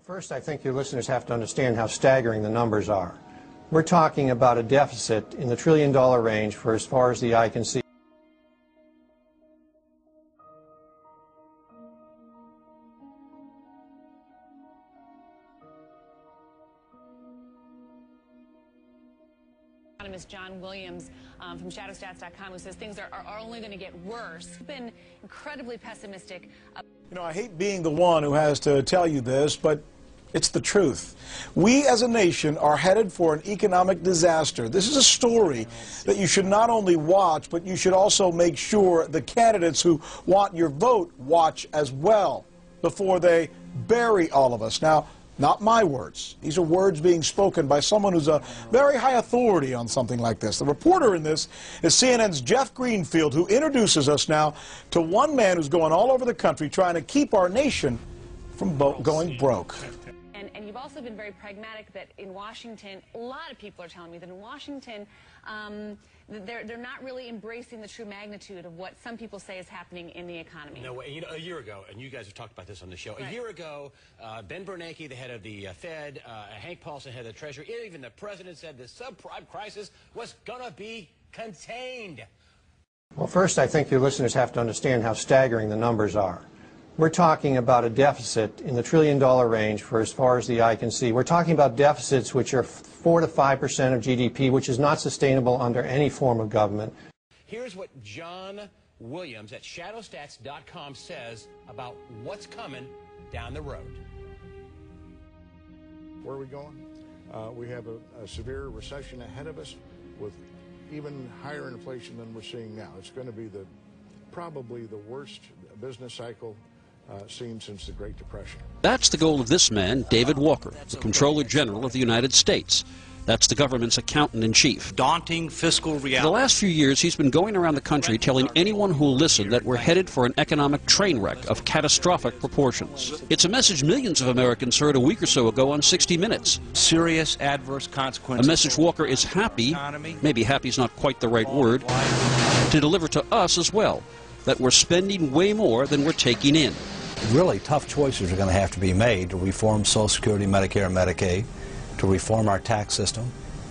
First, I think your listeners have to understand how staggering the numbers are. We're talking about a deficit in the trillion-dollar range for as far as the eye can see. Economist John Williams from shadowstats.com, who says things are only going to get worse. He's been incredibly pessimistic. You know, I hate being the one who has to tell you this, but it's the truth. We as a nation are headed for an economic disaster. This is a story that you should not only watch, but you should also make sure the candidates who want your vote watch as well before they bury all of us. Now, not my words. These are words being spoken by someone who's a very high authority on something like this. The reporter in this is CNN's Jeff Greenfield, who introduces us now to one man who's going all over the country trying to keep our nation from going broke. And you've also been very pragmatic that in Washington, a lot of people are telling me that in Washington, they're not really embracing the true magnitude of what some people say is happening in the economy. No, you know, a year ago, and you guys have talked about this on the show, right. A year ago, Ben Bernanke, the head of the Fed, Hank Paulson, head of the Treasury, even the president said the subprime crisis was going to be contained. Well, first, I think your listeners have to understand how staggering the numbers are. We're talking about a deficit in the trillion-dollar range for as far as the eye can see. We're talking about deficits which are 4 to 5% of GDP, which is not sustainable under any form of government. Here's what John Williams at shadowstats.com says about what's coming down the road. Where are we going? We have a severe recession ahead of us with even higher inflation than we're seeing now. It's going to be probably the worst business cycle seen since the Great Depression. That's the goal of this man, David Walker, the Comptroller General of the United States. That's the government's accountant-in-chief. Daunting fiscal reality. For the last few years, he's been going around the country telling anyone who will listen that we're headed for an economic train wreck of catastrophic proportions. It's a message millions of Americans heard a week or so ago on 60 Minutes. Serious adverse consequences. A message Walker is happy, maybe happy's not quite the right word, to deliver to us as well, that we're spending way more than we're taking in. Really tough choices are going to have to be made to reform Social Security, Medicare, and Medicaid, to reform our tax system,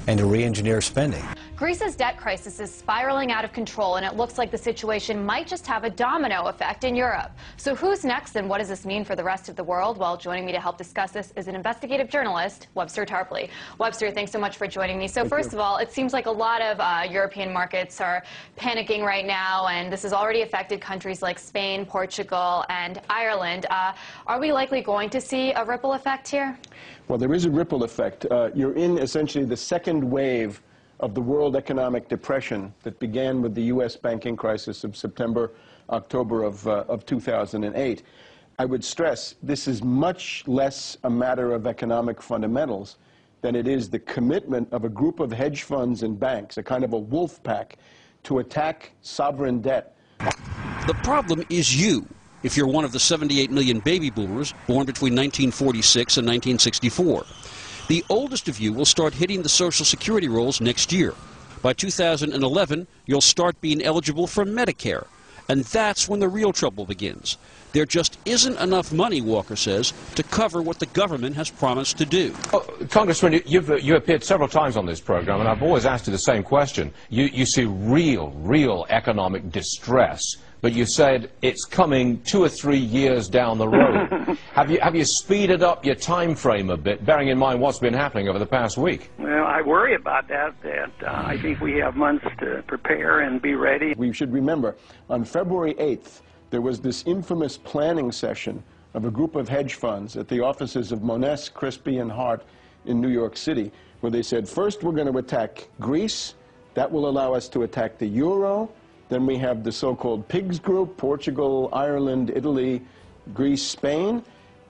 and to re-engineer spending. Greece's debt crisis is spiraling out of control, and it looks like the situation might just have a domino effect in Europe. So who's next, and what does this mean for the rest of the world? Well, joining me to help discuss this is an investigative journalist, Webster Tarpley. Webster, thanks so much for joining me. So first of all, it seems like a lot of European markets are panicking right now, and this has already affected countries like Spain, Portugal, and Ireland. Are we likely going to see a ripple effect here? Well, there is a ripple effect. You're in essentially the second wave of the world economic depression that began with the U.S. banking crisis of September, October of 2008. I would stress this is much less a matter of economic fundamentals than it is the commitment of a group of hedge funds and banks, a kind of a wolf pack, to attack sovereign debt. The problem is you, if you're one of the 78 million baby boomers born between 1946 and 1964. The oldest of you will start hitting the Social Security rolls next year. By 2011, you'll start being eligible for Medicare. And that's when the real trouble begins. There just isn't enough money, Walker says, to cover what the government has promised to do. Congressman, you've appeared several times on this program, and I've always asked you the same question. You see real economic distress, but you said it's coming 2 or 3 years down the road. Have you speeded up your time frame a bit, bearing in mind what's been happening over the past week? Well, I worry about that. I think we have months to prepare and be ready. We should remember, on February 8th, there was this infamous planning session of a group of hedge funds at the offices of Monness, Crispy, and Hart in New York City, where they said, first we're going to attack Greece. That will allow us to attack the euro. Then we have the so-called PIGS group, Portugal, Ireland, Italy, Greece, Spain.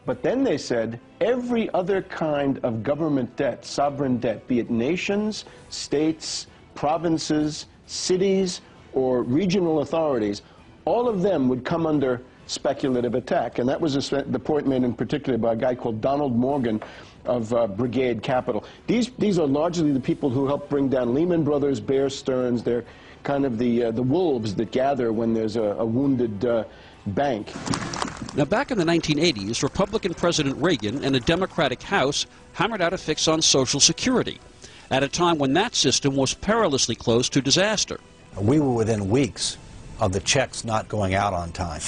But then they said every other kind of government debt, sovereign debt, be it nations, states, provinces, cities, or regional authorities, all of them would come under speculative attack. And that was the point made in particular by a guy called Donald Morgan of Brigade Capital. These are largely the people who helped bring down Lehman Brothers, Bear Stearns. They're kind of the wolves that gather when there's a wounded bank. Now, back in the 1980s, Republican President Reagan and a Democratic House hammered out a fix on Social Security at a time when that system was perilously close to disaster. We were within weeks of the checks not going out on time.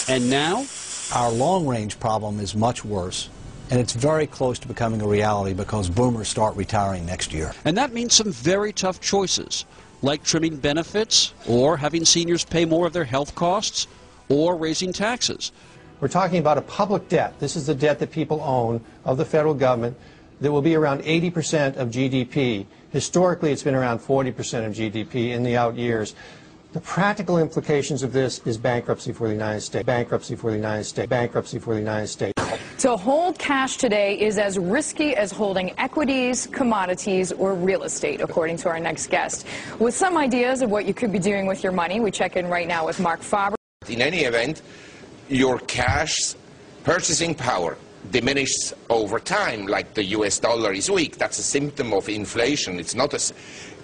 And now? Our long-range problem is much worse, and it's very close to becoming a reality because boomers start retiring next year. And that means some very tough choices, like trimming benefits, or having seniors pay more of their health costs, or raising taxes. We're talking about a public debt. This is the debt that people own of the federal government that will be around 80% of GDP. Historically, it's been around 40% of GDP in the out years. The practical implications of this is bankruptcy for the United States, bankruptcy for the United States, bankruptcy for the United States. To hold cash today is as risky as holding equities, commodities, or real estate, according to our next guest. With some ideas of what you could be doing with your money, we check in right now with Mark Faber. In any event, your cash purchasing power diminishes over time, like the US dollar is weak. That's a symptom of inflation. It's not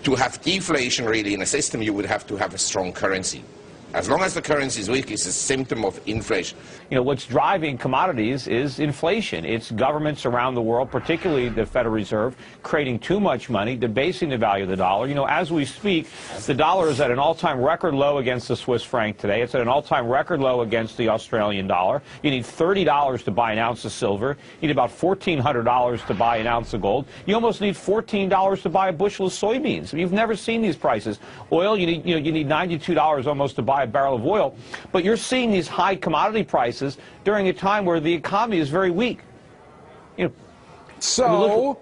to have deflation really in a system, you would have to have a strong currency. As long as the currency is weak, it's a symptom of inflation. You know, what's driving commodities is inflation. It's governments around the world, particularly the Federal Reserve, creating too much money, debasing the value of the dollar. You know, as we speak, the dollar is at an all-time record low against the Swiss franc today. It's at an all-time record low against the Australian dollar. You need $30 to buy an ounce of silver. You need about $1,400 to buy an ounce of gold. You almost need $14 to buy a bushel of soybeans. You've never seen these prices. Oil, you need $92 almost to buy a barrel of oil, but you're seeing these high commodity prices during a time where the economy is very weak. You know, so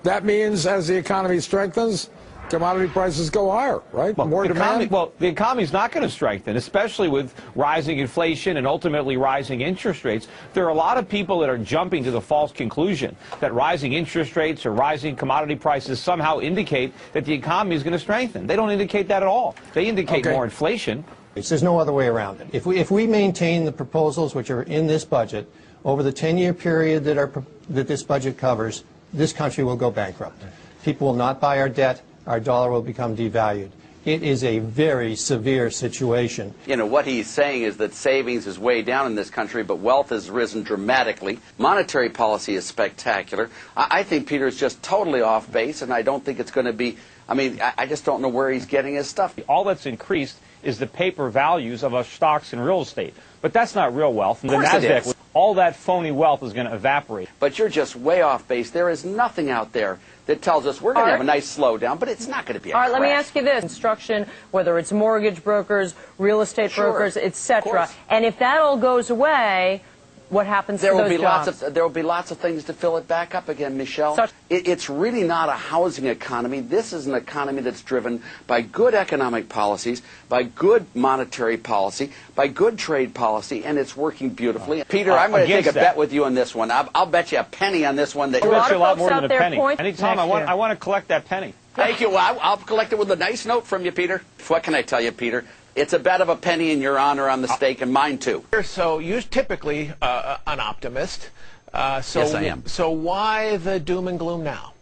that means as the economy strengthens, commodity prices go higher, right? Well, More demand? The economy's not going to strengthen, especially with rising inflation and ultimately rising interest rates. There are a lot of people that are jumping to the false conclusion that rising interest rates or rising commodity prices somehow indicate that the economy is going to strengthen. They don't indicate that at all. They indicate more inflation. There's no other way around it. If we maintain the proposals which are in this budget over the 10-year period that this budget covers, this country will go bankrupt. People will not buy our debt. Our dollar will become devalued. It is a very severe situation. You know, what he's saying is that savings is way down in this country, but wealth has risen dramatically. Monetary policy is spectacular. I think Peter is just totally off base, and I don't think it's going to be, I mean, I just don't know where he's getting his stuff. All that's increased is the paper values of our stocks and real estate. But that's not real wealth. And of course it is. All that phony wealth is going to evaporate. But you're just way off base. There is nothing out there that tells us we're going to have a nice slowdown, but it's not going to be a crash. Let me ask you this. Construction, whether it's mortgage brokers, real estate brokers, etc. And if that all goes away, what happens to those jobs? There will be lots of things to fill it back up again, Michelle. It's really not a housing economy. This is an economy that's driven by good economic policies, by good monetary policy, by good trade policy, and it's working beautifully. Peter, I'm going to take a bet with you on this one. I'll bet you a penny on this one. I'll bet you a lot more than a penny. Anytime I want to collect that penny. Thank you. Well, I'll collect it with a nice note from you, Peter. What can I tell you, Peter? It's a bet of a penny in your honor on the stake, and mine too. So you're typically an optimist. Yes, I am. So why the doom and gloom now?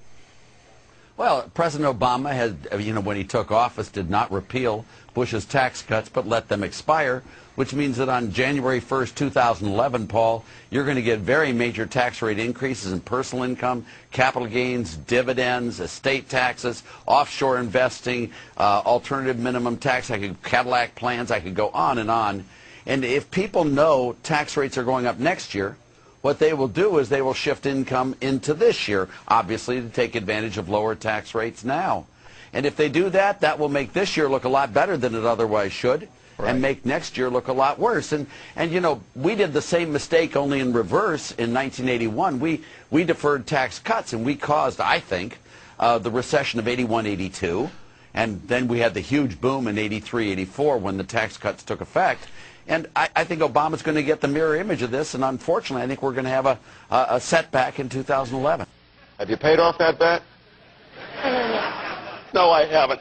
Well, President Obama had, when he took office, did not repeal Bush's tax cuts, but let them expire, which means that on January 1st, 2011, Paul, you're going to get very major tax rate increases in personal income, capital gains, dividends, estate taxes, offshore investing, alternative minimum tax, Cadillac plans, I could go on. And if people know tax rates are going up next year, what they will do is they will shift income into this year, obviously, to take advantage of lower tax rates now. And if they do that, that will make this year look a lot better than it otherwise should. Right. And make next year look a lot worse. And we did the same mistake, only in reverse. In 1981, we deferred tax cuts, and we caused, I think, the recession of 81, 82. And then we had the huge boom in 83, 84 when the tax cuts took effect. And I think Obama's going to get the mirror image of this, and unfortunately, I think we're going to have a setback in 2011. Have you paid off that bet? No, I haven't.